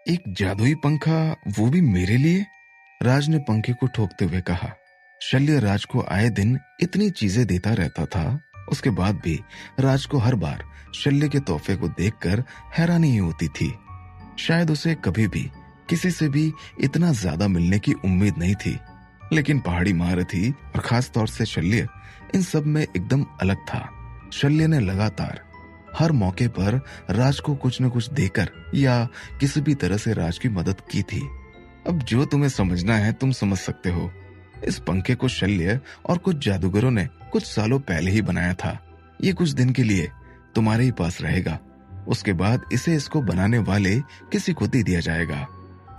एक जादुई पंखा, वो भी मेरे लिए? राज ने पंखे को ठोकते हुए कहा। शल्य राज को आए दिन इतनी चीजें देता रहता था, उसके बाद भी राज को हर बार शल्य के तोहफे को देखकर हैरानी ही होती थी। शायद उसे कभी भी किसी से भी इतना ज्यादा मिलने की उम्मीद नहीं थी, लेकिन पहाड़ी महारथी और खास तौर से शल्य इन सब में एकदम अलग था। शल्य ने लगातार हर मौके पर राज को कुछ न कुछ देकर या किसी भी तरह से राज की मदद की थी। अब जो तुम्हें समझना है तुम समझ सकते हो। इस पंखे को शल्य और कुछ जादूगरों ने कुछ सालों पहले ही बनाया था। ये कुछ दिन के लिए तुम्हारे ही पास रहेगा, उसके बाद इसे इसको बनाने वाले किसी को दे दिया जाएगा।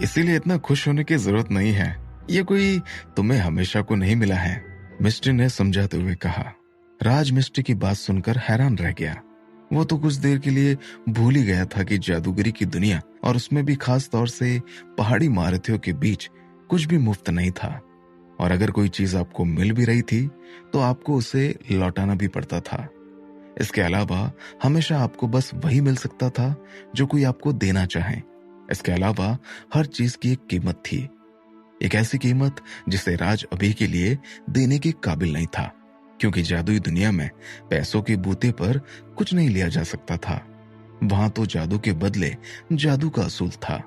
इसीलिए इतना खुश होने की जरूरत नहीं है, ये कोई तुम्हें हमेशा को नहीं मिला है, मिस्टी ने समझाते हुए कहा। राज मिस्टी की बात सुनकर हैरान रह गया। वो तो कुछ देर के लिए भूल ही गया था कि जादूगरी की दुनिया और उसमें भी खास तौर से पहाड़ी महारथियों के बीच कुछ भी मुफ्त नहीं था, और अगर कोई चीज आपको मिल भी रही थी तो आपको उसे लौटाना भी पड़ता था। इसके अलावा हमेशा आपको बस वही मिल सकता था जो कोई आपको देना चाहे। इसके अलावा हर चीज की एक कीमत थी, एक ऐसी कीमत जिसे राज अभी के लिए देने के काबिल नहीं था, क्योंकि जादुई दुनिया में पैसों के बूते पर कुछ नहीं लिया जा सकता था। वहां तो जादू के बदले जादू का असूल था।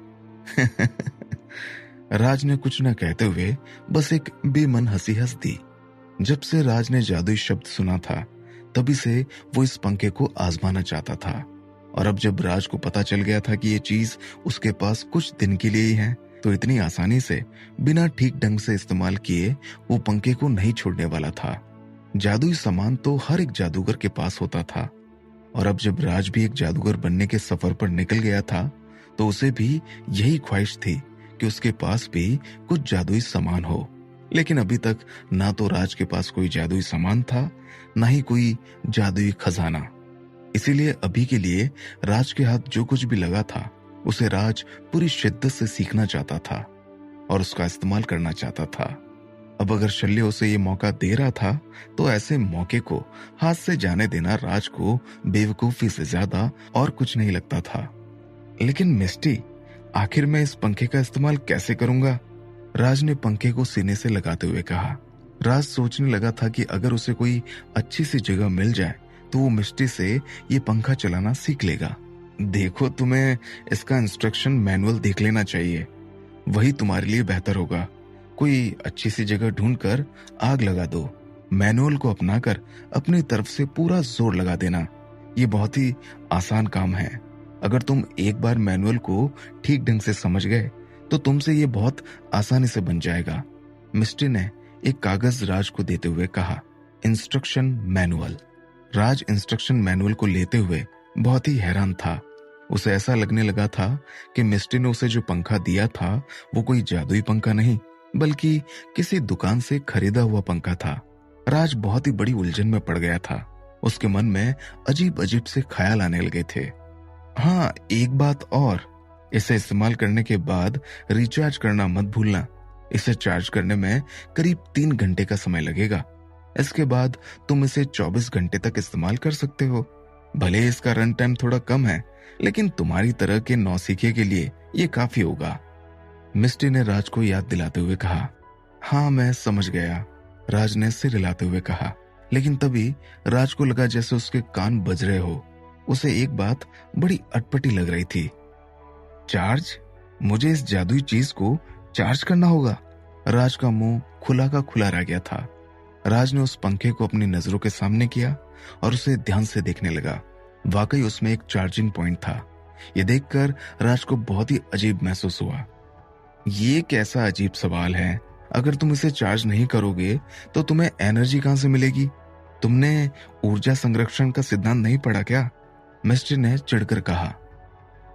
राज ने कुछ न कहते हुए बस एक बेमन हंसी हंस दी। जब से राज ने जादुई शब्द सुना था तभी से वो इस पंखे को आजमाना चाहता था, और अब जब राज को पता चल गया था कि ये चीज उसके पास कुछ दिन के लिए ही है, तो इतनी आसानी से बिना ठीक ढंग से इस्तेमाल किए वो पंखे को नहीं छोड़ने वाला था। जादुई सामान तो हर एक जादूगर के पास होता था, और अब जब राज भी एक जादूगर बनने के सफर पर निकल गया था तो उसे भी यही ख्वाहिश थी कि उसके पास भी कुछ जादुई सामान हो। लेकिन अभी तक ना तो राज के पास कोई जादुई सामान था, ना ही कोई जादुई खजाना। इसीलिए अभी के लिए राज के हाथ जो कुछ भी लगा था उसे राज पूरी शिद्दत से सीखना चाहता था और उसका इस्तेमाल करना चाहता था। अब अगर शल्य उसे ये मौका दे रहा था तो ऐसे मौके को हाथ से जाने देना राज को बेवकूफी से ज्यादा और कुछ नहीं लगता था। लेकिन मिस्टी, आखिर मैं इस पंखे का इस्तेमाल कैसे करूंगा? राज ने पंखे को सीने से लगाते हुए कहा। राज सोचने लगा था कि अगर उसे कोई अच्छी सी जगह मिल जाए तो वो मिस्टी से ये पंखा चलाना सीख लेगा। देखो, तुम्हें इसका इंस्ट्रक्शन मैनुअल देख लेना चाहिए, वही तुम्हारे लिए बेहतर होगा। कोई अच्छी सी जगह ढूंढकर आग लगा दो। मैनुअल को अपनाकर अपनी तरफ से पूरा जोर लगा देना। ये बहुत ही आसान काम है। अगर तुम एक बार मैनुअल को ठीक ढंग से समझ गए तो तुमसे ये बहुत आसानी से बन जाएगा। मिस्टी ने एक कागज राज को देते हुए कहा, इंस्ट्रक्शन मैनुअल। राज इंस्ट्रक्शन मैनुअल को लेते हुए बहुत ही हैरान था। उसे ऐसा लगने लगा था कि मिस्टी ने उसे जो पंखा दिया था वो कोई जादुई पंखा नहीं, बल्कि किसी दुकान से खरीदा हुआ पंखा था। राज बहुत ही बड़ी उलझन में पड़ गया था। उसके मन में अजीब अजीब से ख्याल आने लगे थे। हाँ, एक बात और, इसे इस्तेमाल करने के बाद रिचार्ज करना मत भूलना। इसे चार्ज करने में करीब 3 घंटे का समय लगेगा। इसके बाद तुम इसे 24 घंटे तक इस्तेमाल कर सकते हो। भले इसका रन टाइम थोड़ा कम है, लेकिन तुम्हारी तरह के नौसिखिए के लिए ये काफी होगा। मिस्टी ने राज को याद दिलाते हुए कहा। हाँ, मैं समझ गया, राज ने सिर हिलाते हुए कहा। लेकिन तभी राज को लगा जैसे उसके कान बज रहे हो। उसे एक बात बड़ी अटपटी लग रही थी। चार्ज? मुझे इस जादुई चीज को चार्ज करना होगा? राज का मुंह खुला का खुला रह गया था। राज ने उस पंखे को अपनी नजरों के सामने किया और उसे ध्यान से देखने लगा। वाकई उसमें एक चार्जिंग पॉइंट था। यह देखकर राज को बहुत ही अजीब महसूस हुआ। ये कैसा अजीब सवाल है? अगर तुम इसे चार्ज नहीं करोगे तो तुम्हें एनर्जी कहां से मिलेगी? तुमने ऊर्जा संरक्षण का सिद्धांत नहीं पढ़ा क्या? मिस्टर ने चिढ़कर कहा।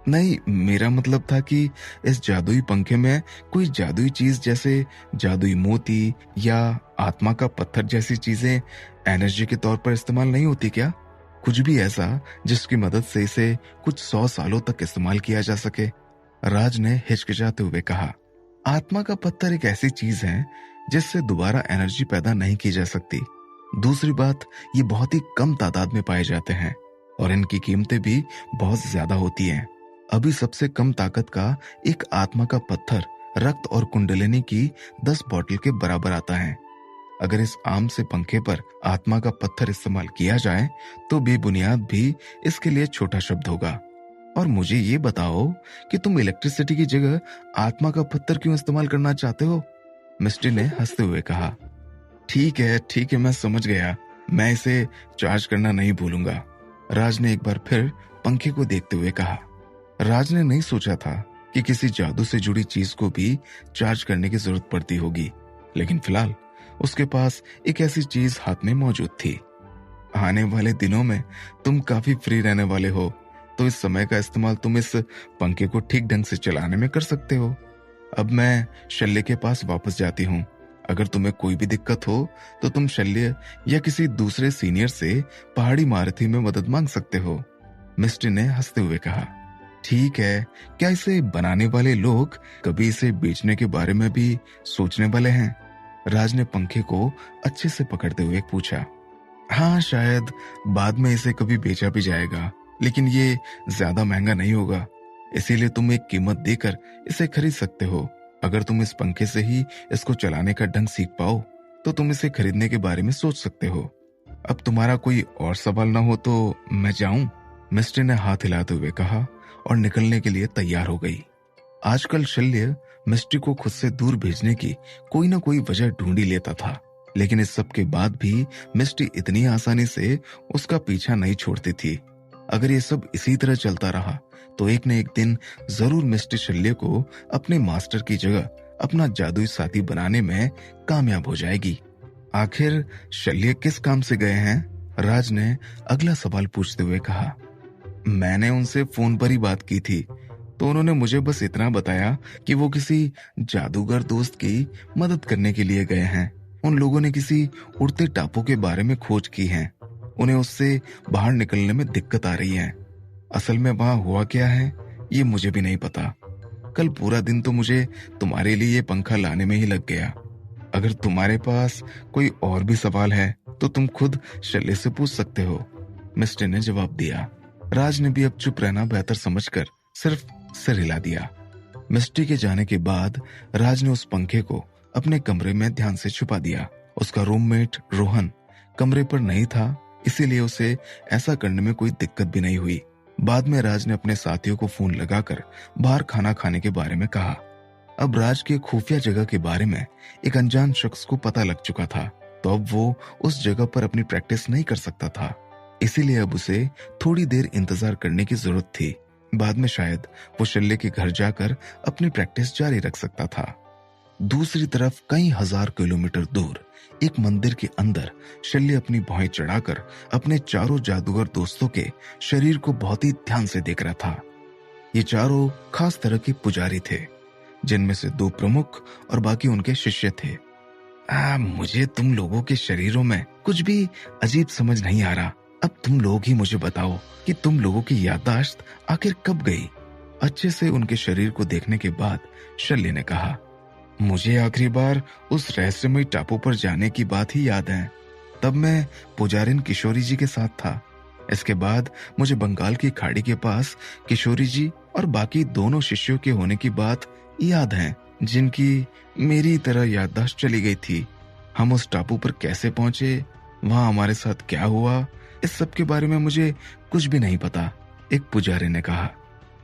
नहीं, मेरा मतलब था कि इस जादुई पंखे में कोई जादुई चीज जैसे जादुई मोती या आत्मा का पत्थर जैसी चीजें एनर्जी के तौर पर इस्तेमाल नहीं होती क्या? कुछ भी ऐसा जिसकी मदद से इसे कुछ 100 सालों तक इस्तेमाल किया जा सके? राज ने हिचकिचाते हुए कहा। आत्मा का पत्थर एक ऐसी चीज है जिससे दोबारा एनर्जी पैदा नहीं की जा सकती। दूसरी बात, ये बहुत ही कम तादाद में पाए जाते हैं और इनकी कीमतें भी बहुत ज्यादा होती हैं। अभी सबसे कम ताकत का एक आत्मा का पत्थर रक्त और कुंडलिनी की 10 बॉटल के बराबर आता है। अगर इस आम से पंखे पर आत्मा का पत्थर इस्तेमाल किया जाए तो बेबुनियाद भी इसके लिए छोटा शब्द होगा। और मुझे ये बताओ कि तुम इलेक्ट्रिसिटी की जगह आत्मा का पत्थर क्यों इस्तेमाल करना चाहते हो? मिस्टी ने हंसते हुए कहा। ठीक है, मैं समझ गया। मैं इसे चार्ज करना नहीं भूलूंगा, राज ने एक बार फिर पंखे को देखते हुए कहा। राज ने नहीं सोचा था कि किसी जादू से जुड़ी चीज को भी चार्ज करने की जरूरत पड़ती होगी, लेकिन फिलहाल उसके पास एक ऐसी चीज हाथ में मौजूद थी। आने वाले दिनों में तुम काफी फ्री रहने वाले हो, तो इस समय का इस्तेमाल तुम इस पंखे को ठीक ढंग से चलाने में कर सकते हो। अब मैं शल्य के पास वापस जाती हूँ। अगर तुम्हें कोई भी दिक्कत हो तो तुम शल्य या किसी दूसरे सीनियर से पहाड़ी मारुति में मदद मांग सकते हो, मिस्टी ने हंसते हुए कहा। ठीक है, क्या इसे बनाने वाले लोग कभी इसे बेचने के बारे में भी सोचने वाले हैं? राज ने पंखे को अच्छे से पकड़ते हुए पूछा। हाँ, शायद बाद में इसे कभी बेचा भी जाएगा, लेकिन ये ज्यादा महंगा नहीं होगा, इसीलिए तुम एक कीमत देकर इसे खरीद सकते हो। अगर तुम इस पंखे से ही इसको चलाने का ढंग सीख पाओ तो तुम इसे खरीदने के बारे में सोच सकते हो। अब तुम्हारा कोई और सवाल ना हो तो मैं जाऊं? मिस्टर ने हाथ हिलाते हुए कहा और निकलने के लिए तैयार हो गई। आजकल शल्य मिस्ट्री को खुद से दूर भेजने की कोई ना कोई वजह ढूंढी लेता था, लेकिन इस सब के बाद भी मिस्ट्री इतनी आसानी से उसका पीछा नहीं छोड़ती थी। अगर ये सब इसी तरह चलता रहा तो एक न एक दिन जरूर मिस्ट्री शल्य को अपने मास्टर की जगह अपना जादुई साथी बनाने में कामयाब हो जाएगी। आखिर शल्य किस काम से गए हैं? राज ने अगला सवाल पूछते हुए कहा। मैंने उनसे फोन पर ही बात की थी, तो उन्होंने मुझे बस इतना बताया कि वो किसी जादूगर दोस्त की मदद करने के लिए गए हैं। उन लोगों ने किसी उड़ते टापू के बारे में खोज की है, उन्हें उससे बाहर निकलने में दिक्कत आ रही है। असल में वहां हुआ क्या है ये मुझे भी नहीं पता। कल पूरा दिन तो मुझे तुम्हारे लिए ये पंखा लाने में ही लग गया। अगर तुम्हारे पास कोई और भी सवाल है तो तुम खुद शल्य से पूछ सकते हो, मिस्टर ने जवाब दिया। राज ने भी अब चुप रहना बेहतर समझकर सिर्फ सिर हिला दिया। मिस्ट्री के जाने के बाद राज ने उस पंखे को अपने कमरे में ध्यान से छुपा दिया। उसका रूममेट रोहन कमरे पर नहीं था, इसीलिए उसे ऐसा करने में कोई दिक्कत भी नहीं हुई। बाद में राज ने अपने साथियों को फोन लगाकर बाहर खाना खाने के बारे में कहा। अब राज के खुफिया जगह के बारे में एक अनजान शख्स को पता लग चुका था, तो अब वो उस जगह पर अपनी प्रैक्टिस नहीं कर सकता था, इसीलिए अब उसे थोड़ी देर इंतजार करने की जरूरत थी। बाद में शायद वो शल्य के घर जाकर अपनी प्रैक्टिस जारी रख सकता था। दूसरी तरफ कई हजार किलोमीटर दूर एक मंदिर के अंदर शल्य अपनी भौहें चढ़ाकर अपने चारों जादूगर दोस्तों के शरीर को बहुत ही ध्यान से देख रहा था। ये चारों खास तरह के पुजारी थे, जिनमें से 2 प्रमुख और बाकी उनके शिष्य थे। मुझे तुम लोगों के शरीरों में कुछ भी अजीब समझ नहीं आ रहा। अब तुम लोग ही मुझे बताओ कि तुम लोगों की याददाश्त आखिर कब गई? अच्छे से उनके शरीर को देखने के बाद शल्य ने कहा। मुझे आखिरी बार उस रहस्यमयी टापू पर जाने की बात ही याद है। तब मैं पुजारिन किशोरी जी के साथ था। इसके बाद मुझे बंगाल की खाड़ी के पास किशोरी जी और बाकी दोनों शिष्यों के होने की बात याद है, जिनकी मेरी तरह याददाश्त चली गई थी। हम उस टापू पर कैसे पहुंचे, वहां हमारे साथ क्या हुआ, इस सब के बारे में मुझे कुछ भी नहीं पता, एक पुजारी ने कहा।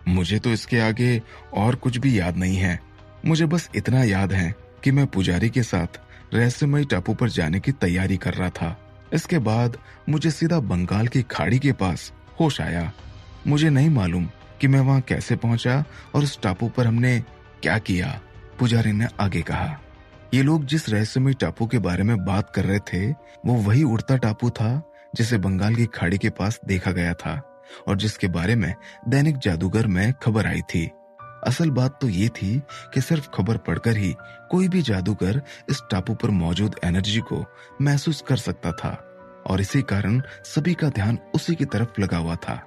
मुझे तो इसके आगे और कुछ भी याद नहीं है। मुझे बस इतना याद है कि मैं पुजारी के साथ रहस्यमयी टापू पर जाने की तैयारी कर रहा था। इसके बाद मुझे सीधा बंगाल की खाड़ी के पास होश आया। मुझे नहीं मालूम कि मैं वहां कैसे पहुंचा और उस टापू पर हमने क्या किया, पुजारी ने आगे कहा। ये लोग जिस रहस्यमयी टापू के बारे में बात कर रहे थे वो वही उड़ता टापू था जिसे बंगाल की खाड़ी के पास देखा गया था और जिसके बारे में दैनिक जादूगर में खबर आई थी। असल बात तो ये थी कि सिर्फ खबर पढ़कर ही कोई भी जादूगर इस टापू पर मौजूद एनर्जी को महसूस कर सकता था और इसी कारण सभी का ध्यान उसी की तरफ लगा हुआ था।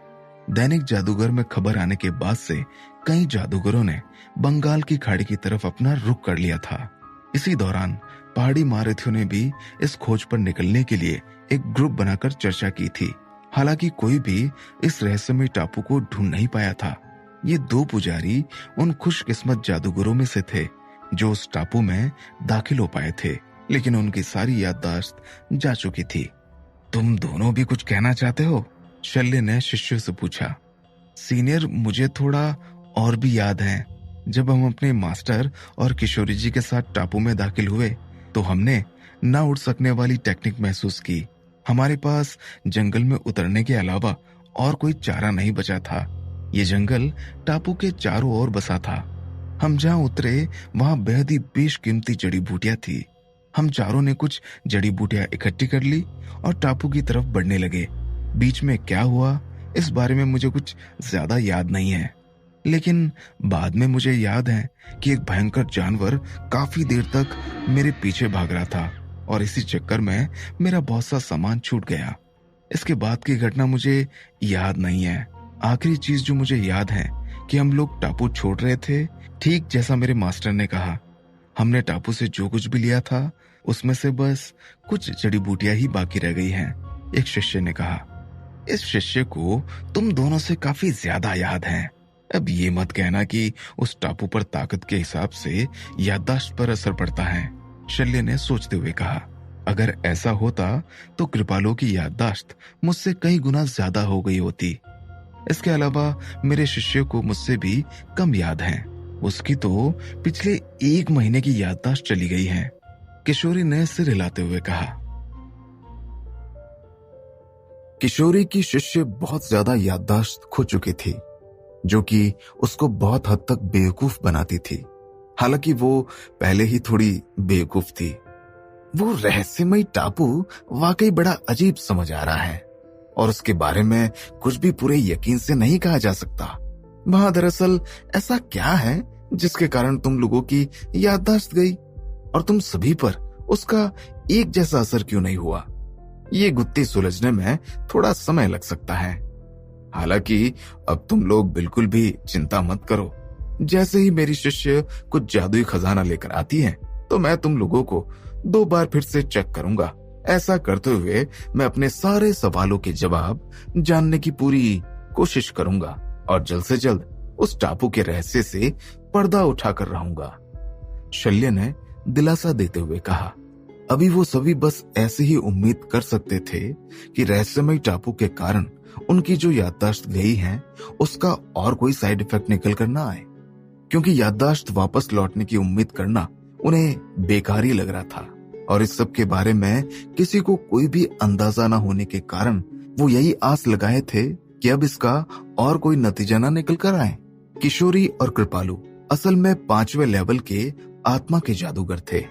दैनिक जादूगर में खबर आने के बाद से कई जादूगरों ने बंगाल की खाड़ी की तरफ अपना रुख कर लिया था। इसी दौरान पहाड़ी मारुतियों ने भी इस खोज पर निकलने के लिए एक ग्रुप बनाकर चर्चा की थी। हालांकि कोई भी इस रहस्यमय टापू को ढूंढ नहीं पाया था। ये दो पुजारी उन खुशकिस्मत जादूगरों में से थे जो उस टापू में दाखिल हो पाए थे, लेकिन उनकी सारी याददाश्त जा चुकी थी। तुम दोनों भी कुछ कहना चाहते हो? शल्य ने शिष्य से पूछा। सीनियर, मुझे थोड़ा और भी याद है। जब हम अपने मास्टर और किशोरी जी के साथ टापू में दाखिल हुए तो हमने ना उड़ सकने वाली टेक्निक महसूस की। हमारे पास जंगल में उतरने के अलावा और कोई चारा नहीं बचा था। ये जंगल टापू के चारों ओर बसा था। हम जहां उतरे वहां बेहद ही बेशकीमती जड़ी बूटियां थी। हम चारों ने कुछ जड़ी बूटियां इकट्ठी कर ली और टापू की तरफ बढ़ने लगे। बीच में क्या हुआ इस बारे में मुझे कुछ ज्यादा याद नहीं है, लेकिन बाद में मुझे याद है कि एक भयंकर जानवर काफी देर तक मेरे पीछे भाग रहा था और इसी चक्कर में मेरा बहुत सा सामान छूट गया। इसके बाद की घटना मुझे याद नहीं है। आखिरी चीज जो मुझे याद है कि हम लोग टापू छोड़ रहे थे, ठीक जैसा मेरे मास्टर ने कहा। हमने टापू से जो कुछ भी लिया था उसमें से बस कुछ जड़ी बूटियां ही बाकी रह गई हैं, एक शिष्य ने कहा। इस शिष्य को तुम दोनों से काफी ज्यादा याद है। अब ये मत कहना कि उस टापू पर ताकत के हिसाब से याददाश्त पर असर पड़ता है, शल्य ने सोचते हुए कहा। अगर ऐसा होता तो कृपालो की याददाश्त मुझसे कई गुना ज्यादा हो गई होती। इसके अलावा मेरे शिष्य को मुझसे भी कम याद है। उसकी तो पिछले 1 महीने की याददाश्त चली गई है, किशोरी ने सिर हिलाते हुए कहा। किशोरी की शिष्य बहुत ज्यादा याददाश्त खो चुकी थी, जो कि उसको बहुत हद तक बेवकूफ बनाती थी। हालांकि वो पहले ही थोड़ी बेवकूफ थी। वो रहस्यमय टापू वाकई बड़ा अजीब समझ आ रहा है और उसके बारे में कुछ भी पूरे यकीन से नहीं कहा जा सकता। वहां दरअसल ऐसा क्या है जिसके कारण तुम लोगों की याददाश्त गई और तुम सभी पर उसका एक जैसा असर क्यों नहीं हुआ? ये गुत्थी सुलझने में थोड़ा समय लग सकता है। हालांकि अब तुम लोग बिल्कुल भी चिंता मत करो। जैसे ही मेरी शिष्य कुछ जादुई खजाना लेकर आती है तो मैं तुम लोगों को 2 बार फिर से चेक करूंगा। ऐसा करते हुए मैं अपने सारे सवालों के जवाब जानने की पूरी कोशिश करूंगा और जल्द से जल्द उस टापू के रहस्य से पर्दा उठाकर रहूंगा, शल्य ने दिलासा देते हुए कहा। अभी वो सभी बस ऐसे ही उम्मीद कर सकते थे कि रहस्यमय टापू के कारण उनकी जो याददाश्त गई है उसका और कोई साइड इफेक्ट निकल कर ना आए, क्योंकि याददाश्त वापस लौटने की उम्मीद करना उन्हें बेकार ही लग रहा था। और इस सब के बारे में किसी को कोई भी अंदाजा न होने के कारण वो यही आस लगाए थे कि अब इसका और कोई नतीजा न निकल कर आए। किशोरी और कृपालु असल में 5वें लेवल के आत्मा के जादूगर थे।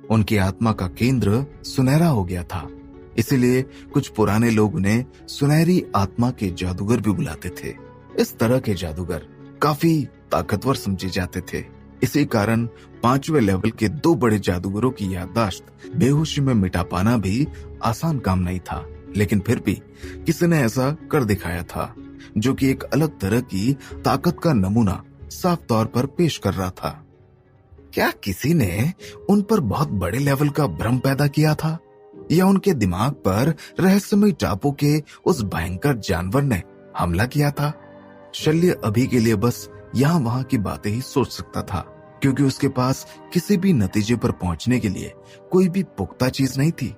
उनकी आत्मा का केंद्र सुनहरा हो गया था, इसीलिए कुछ पुराने लोग उन्हें सुनहरी आत्मा के जादूगर भी बुलाते थे। इस तरह के जादूगर काफी ताकतवर समझे जाते थे। इसी कारण 5वें लेवल के 2 बड़े जादूगरों की याददाश्त बेहोशी में मिटा पाना भी आसान काम नहीं था, लेकिन फिर भी किसी ने ऐसा कर दिखाया था, जो कि एक अलग तरह की ताकत का नमूना साफ तौर पर पेश कर रहा था। क्या किसी ने उन पर बहुत बड़े लेवल का भ्रम पैदा किया था, या उनके दिमाग पर रहस्यमय टापू के उस भयंकर जानवर ने हमला किया था? शल्य अभी के लिए बस यहाँ वहां की बातें ही सोच सकता था, क्योंकि उसके पास किसी भी नतीजे पर पहुंचने के लिए कोई भी पुख्ता चीज नहीं थी।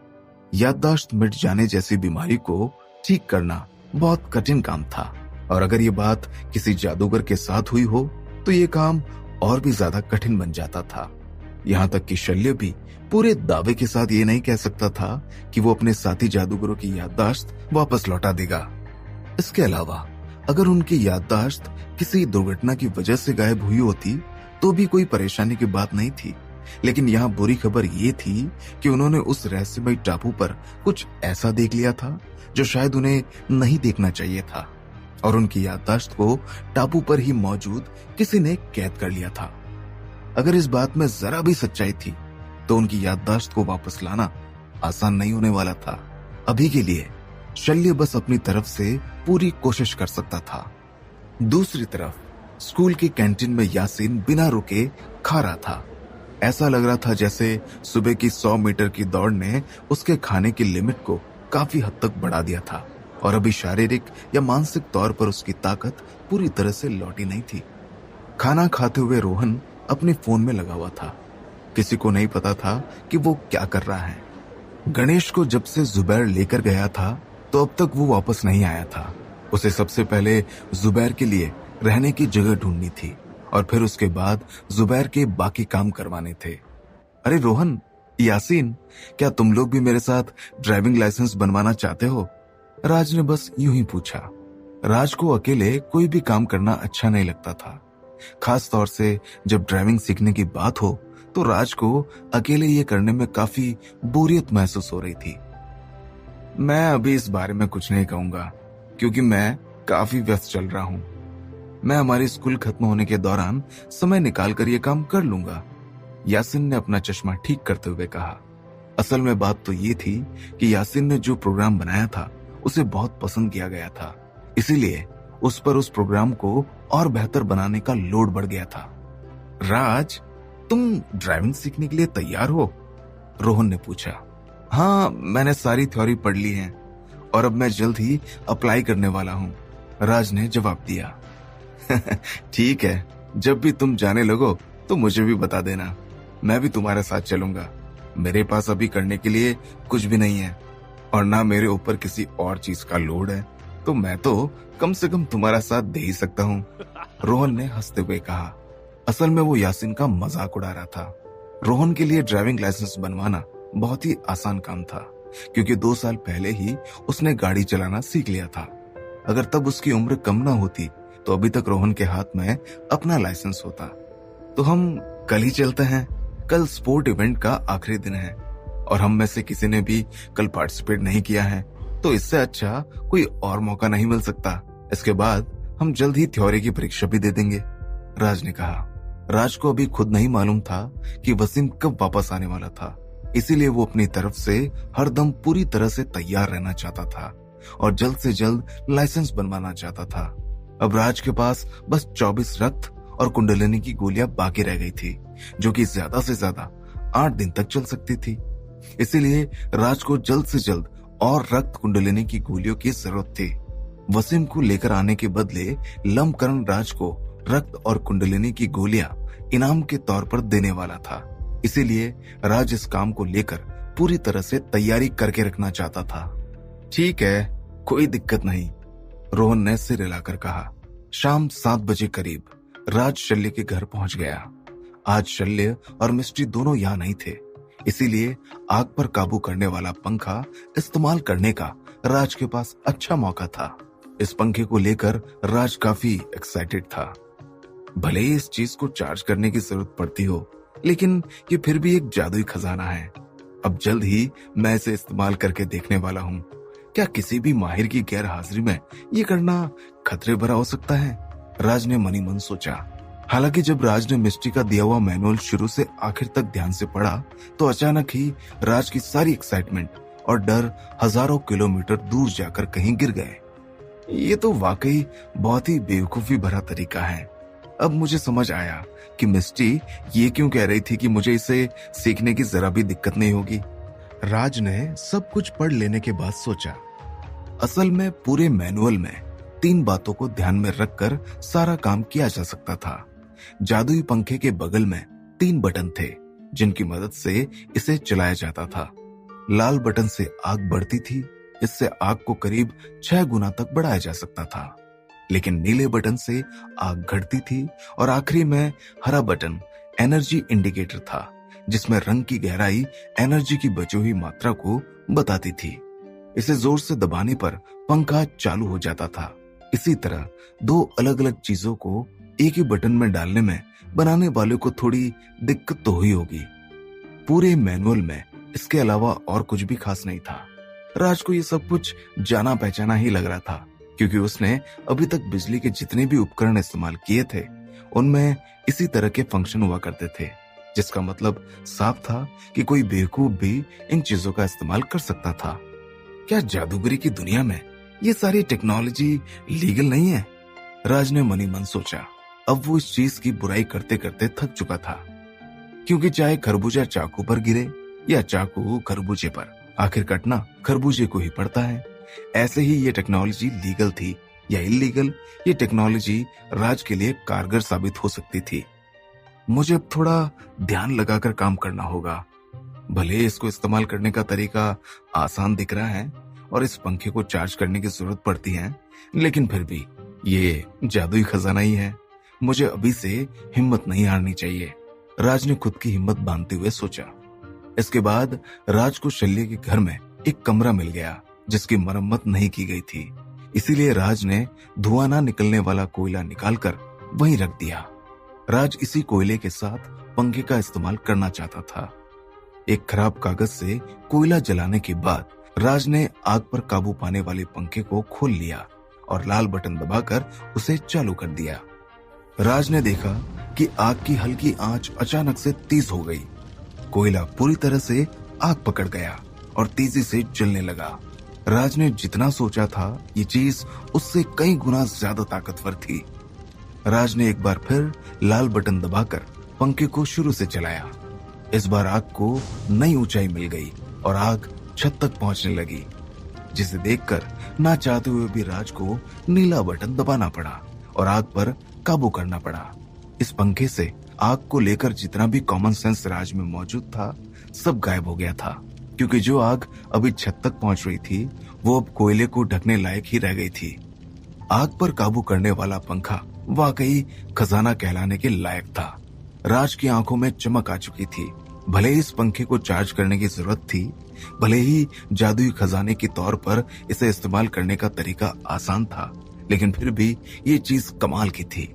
याददाश्त मिट जाने जैसी बीमारी को ठीक करना बहुत कठिन काम था, और अगर ये बात किसी जादूगर के साथ हुई हो तो ये काम और भी ज्यादा कठिन बन जाता था। यहाँ तक कि शल्य भी पूरे दावे के साथ ये नहीं कह सकता था कि वो अपने साथी जादूगरों की याददाश्त वापस लौटा देगा। इसके अलावा अगर उनकी याददाश्त किसी दुर्घटना की वजह से गायब हुई होती तो भी कोई परेशानी की बात नहीं थी, लेकिन यहाँ बुरी खबर ये थी कि उन्होंने उस रहस्यमय टापू पर कुछ ऐसा देख लिया था जो शायद उन्हें नहीं देखना चाहिए था, और उनकी याददाश्त को टापू पर ही मौजूद किसी ने कैद कर लिया था। अगर इस बात में जरा भी सच्चाई थी तो उनकी याददाश्त को वापस लाना आसान नहीं होने वाला था। अभी के लिए शल्य बस अपनी तरफ से पूरी कोशिश कर सकता था। दूसरी तरफ स्कूल की कैंटीन में यासीन बिना रुके खा रहा था। ऐसा लग रहा था जैसे सुबह की 100 मीटर की दौड़ ने उसके खाने की लिमिट को काफी हद तक बढ़ा दिया था। और अभी शारीरिक या मानसिक तौर पर उसकी ताकत पूरी तरह से लौटी नहीं थी। खाना खाते हुए रोहन अपने फोन में लगा हुआ था। किसी को नहीं पता था कि वो क्या कर रहा है। गणेश को जब से जुबैर लेकर गया था तो अब तक वो वापस नहीं आया था। उसे सबसे पहले जुबैर के लिए रहने की जगह ढूंढनी थी और फिर उसके बाद जुबैर के बाकी काम करवाने थे। अरे रोहन, यासीन, क्या तुम लोग भी मेरे साथ ड्राइविंग लाइसेंस बनवाना चाहते हो? राज ने बस यूं ही पूछा। राज को अकेले कोई भी काम करना अच्छा नहीं लगता था, खास तौर से जब ड्राइविंग सीखने की बात हो तो राज को अकेले ये करने में काफी बोरियत महसूस हो रही थी। मैं अभी इस बारे में कुछ नहीं कहूंगा क्योंकि मैं काफी व्यस्त चल रहा हूं। मैं हमारी स्कूल खत्म होने के दौरान समय निकालकर ये काम कर लूंगा, यासिन ने अपना चश्मा ठीक करते हुए कहा। असल में बात तो ये थी कि यासिन ने जो प्रोग्राम बनाया था उसे बहुत पसंद किया गया था, इसीलिए उस पर उस प्रोग्राम को और बेहतर बनाने का लोड बढ़ गया था। राज, तुम ड्राइविंग सीखने के लिए तैयार हो? रोहन ने पूछा। हाँ, मैंने सारी थ्योरी पढ़ ली है और अब मैं जल्द ही अप्लाई करने वाला हूँ, राज ने जवाब दिया। ठीक है, जब भी तुम जाने लगो तो मुझे भी बता देना, मैं भी तुम्हारे साथ चलूंगा। मेरे पास अभी करने के लिए कुछ भी नहीं है और ना मेरे ऊपर किसी और चीज का लोड है, तो मैं तो कम से कम तुम्हारा साथ दे ही सकता हूँ, रोहन ने हंसते हुए कहा। असल में वो यासिन का मजाक उड़ा रहा था। रोहन के लिए ड्राइविंग लाइसेंस बनवाना बहुत ही आसान काम था क्योंकि 2 साल पहले ही उसने गाड़ी चलाना सीख लिया था। अगर तब उसकी उम्र कम ना होती तो अभी तक रोहन के हाथ में अपना लाइसेंस होता। तो हम कल ही चलते हैं। कल स्पोर्ट इवेंट का आखिरी दिन है और हम में से किसी ने भी कल पार्टिसिपेट नहीं किया है, तो इससे अच्छा कोई और मौका नहीं मिल सकता। इसके बाद हम जल्द ही थ्योरी की परीक्षा भी दे देंगे, राज ने कहा। राज को अभी खुद नहीं मालूम था कि वसीम कब वापस आने वाला था, इसीलिए वो अपनी तरफ से हरदम पूरी तरह से तैयार रहना चाहता था और जल्द से जल्द लाइसेंस बनवाना चाहता था। अब राज के पास बस 24 रक्त और कुंडलिनी की गोलियां बाकी रह गई थी, जो कि ज्यादा से ज्यादा 8 दिन तक चल सकती थी। इसीलिए राज को जल्द से जल्द और रक्त कुंडलिनी की गोलियों की जरूरत थी। वसीम को लेकर आने के बदले लम्बकरण राज को रक्त और कुंडलिनी की गोलियां इनाम के तौर पर देने वाला था। इसीलिए राज इस काम को लेकर पूरी तरह से तैयारी करके रखना चाहता था। ठीक है, कोई दिक्कत नहीं, रोहन ने सिर हिलाकर कहा। शाम 7 बजे करीब राज शल्य के घर पहुंच गया। आज शल्य और मिस्ट्री दोनों यहाँ नहीं थे, इसीलिए आग पर काबू करने वाला पंखा इस्तेमाल करने का राज के पास अच्छा मौका था। इस पंखे को लेकर राज काफी एक्साइटेड था। भले ही इस चीज को चार्ज करने की जरूरत पड़ती हो, लेकिन ये फिर भी एक जादुई खजाना है। अब जल्द ही मैं इसे इस्तेमाल करके देखने वाला हूँ। क्या किसी भी माहिर की गैर हाजिरी में ये करना खतरे भरा हो सकता है, राज ने मनी मन सोचा। हालांकि जब राज ने मिस्ट्री का दिया हुआ मैनुअल शुरू से आखिर तक ध्यान से पढ़ा तो अचानक ही राज की सारी एक्साइटमेंट और डर हजारों किलोमीटर दूर जाकर कहीं गिर गए। ये तो वाकई बहुत ही बेवकूफी भरा तरीका है। अब मुझे समझ आया कि मिस्ट्री ये क्यों कह रही थी कि मुझे इसे सीखने की जरा भी दिक्कत नहीं होगी, राज ने सब कुछ पढ़ लेने के बाद सोचा। असल में पूरे मैनुअल में 3 बातों को ध्यान में रखकर सारा काम किया जा सकता था। जादुई पंखे के बगल में 3 बटन थे जिनकी मदद से इसे चलाया जाता था। लाल बटन से आग बढ़ती थी, इससे आग को करीब 6 गुना तक बढ़ाया जा सकता था। लेकिन नीले बटन से आग घटती थी और आखिरी में हरा बटन एनर्जी इंडिकेटर था, जिसमें रंग की गहराई एनर्जी की बची हुई मात्रा को बताती थी। इसे जोर से दबाने पर पंखा चालू हो जाता था। इसी तरह 2 अलग अलग चीजों को एक ही बटन में डालने में बनाने वाले को थोड़ी दिक्कत तो हुई होगी। पूरे मैनुअल में इसके अलावा और कुछ भी खास नहीं था। राज को ये सब कुछ जाना पहचाना ही लग रहा था, क्योंकि उसने अभी तक बिजली के जितने भी उपकरण इस्तेमाल किए थे उनमें इसी तरह के फंक्शन हुआ करते थे, जिसका मतलब साफ था कि कोई बेवकूफ भी इन चीजों का इस्तेमाल कर सकता था। क्या जादूगरी की दुनिया में ये सारी टेक्नोलॉजी लीगल नहीं है, राज ने मनी मन सोचा। अब वो इस चीज की बुराई करते करते थक चुका था, क्योंकि चाहे खरबूजा चाकू पर गिरे या चाकू खरबूजे पर, आखिर कटना खरबूजे को ही पड़ता है। ऐसे ही ये टेक्नोलॉजी लीगल थी या इलीगल, ये टेक्नोलॉजी राज के लिए कारगर साबित हो सकती थी। मुझे अब थोड़ा ध्यान लगाकर काम करना होगा। भले इसको इस्तेमाल करने का तरीका आसान दिख रहा है और इस पंखे को चार्ज करने की जरूरत पड़ती है, लेकिन फिर भी ये जादुई खजाना ही है। मुझे अभी से हिम्मत नहीं हारनी चाहिए, राज ने खुद की हिम्मत बांधते हुए सोचा। इसके बाद राज को शल्य के घर में एक कमरा मिल गया जिसकी मरम्मत नहीं की गई थी। इसीलिए राज ने धुआं ना निकलने वाला कोयला निकालकर वहीं रख दिया। राज इसी कोयले के साथ पंखे का इस्तेमाल करना चाहता था। एक खराब कागज से कोयला जलाने के बाद राज ने आग पर काबू पाने वाले पंखे को खोल लिया और लाल बटन दबाकर उसे चालू कर दिया। राज ने देखा कि आग की हल्की आंच अचानक से तेज हो गई। कोयला पूरी तरह से आग पकड़ गया और तेजी से जलने लगा। राज ने जितना सोचा था ये चीज उससे कई गुना ज्यादा ताकतवर थी। राज ने एक बार फिर लाल बटन दबाकर पंखे को शुरू से चलाया। इस बार आग को नई ऊंचाई मिल गई और आग छत तक पहुंचने लगी, जिसे देखकर ना चाहते हुए भी राज को नीला बटन दबाना पड़ा और आग पर काबू करना पड़ा। इस पंखे से आग को लेकर जितना भी कॉमन सेंस राज में मौजूद था सब गायब हो गया था, क्योंकि जो आग अभी छत तक पहुंच रही थी वो अब कोयले को ढकने लायक ही रह गई थी। आग पर काबू करने वाला पंखा वाकई खजाना कहलाने के लायक था। राज की आंखों में चमक आ चुकी थी। भले ही इस पंखे को चार्ज करने की जरूरत थी, भले ही जादुई खजाने के तौर पर इसे इस्तेमाल करने का तरीका आसान था, लेकिन फिर भी ये चीज कमाल की थी।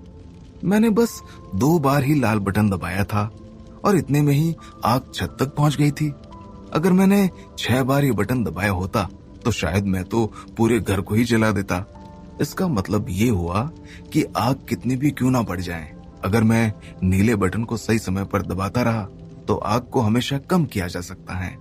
मैंने बस 2 बार ही लाल बटन दबाया था और इतने में ही आग छत तक पहुंच गई थी। अगर मैंने 6 बार ये बटन दबाया होता तो शायद मैं तो पूरे घर को ही जला देता। इसका मतलब ये हुआ कि आग कितनी भी क्यों ना बढ़ जाए, अगर मैं नीले बटन को सही समय पर दबाता रहा तो आग को हमेशा कम किया जा सकता है।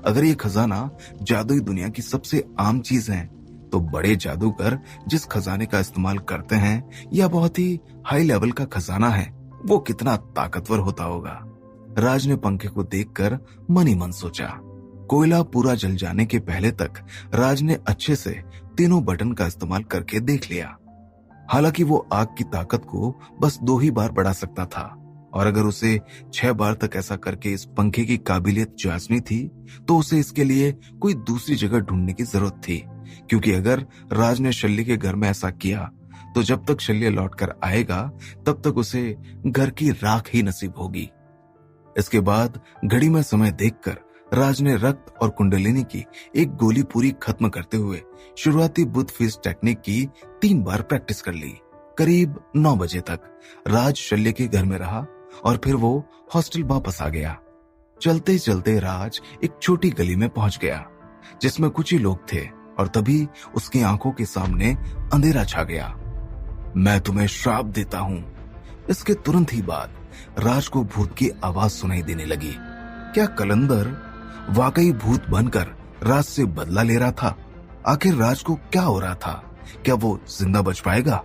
अगर ये खजाना जादुई दुनिया की सबसे आम चीज है, तो बड़े जादूगर जिस खजाने का इस्तेमाल करते हैं या बहुत ही हाई लेवल का खजाना है, वो कितना ताकतवर होता होगा। राज ने पंखे को देखकर मन ही मन सोचा। कोयला पूरा जल जाने के पहले तक राज ने अच्छे से तीनों बटन का इस्तेमाल करके देख लिया। हालांकि वो आग की ताकत को बस 2 ही बार बढ़ा सकता था, और अगर उसे 6 बार तक ऐसा करके इस पंखे की काबिलियत जांचनी थी तो उसे इसके लिए कोई दूसरी जगह ढूंढने की जरूरत थी, क्योंकि अगर राज ने शल्य के घर में ऐसा किया तो जब तक शल्य लौटकर आएगा तब तक उसे घर की राख ही नसीब होगी। इसके बाद घड़ी में समय देखकर राज ने रक्त और कुंडलिनी की एक गोली पूरी खत्म करते हुए शुरुआती बुद्ध फिस्ट टेक्निक की 3 बार प्रैक्टिस कर ली। करीब 9 बजे तक राज शल्य के घर में रहा और फिर वो हॉस्टल वापस आ गया। चलते चलते राज एक छोटी गली में पहुंच गया जिसमें कुछ ही लोग थे, और तभी उसकी आंखों के सामने अंधेरा छा गया। मैं तुम्हें श्राप देता हूं। इसके तुरंत ही बाद राज को भूत की आवाज सुनाई देने लगी। क्या कलंदर वाकई भूत बनकर राज से बदला ले रहा था? आखिर राज को क्या हो रहा था? क्या वो जिंदा बच पाएगा?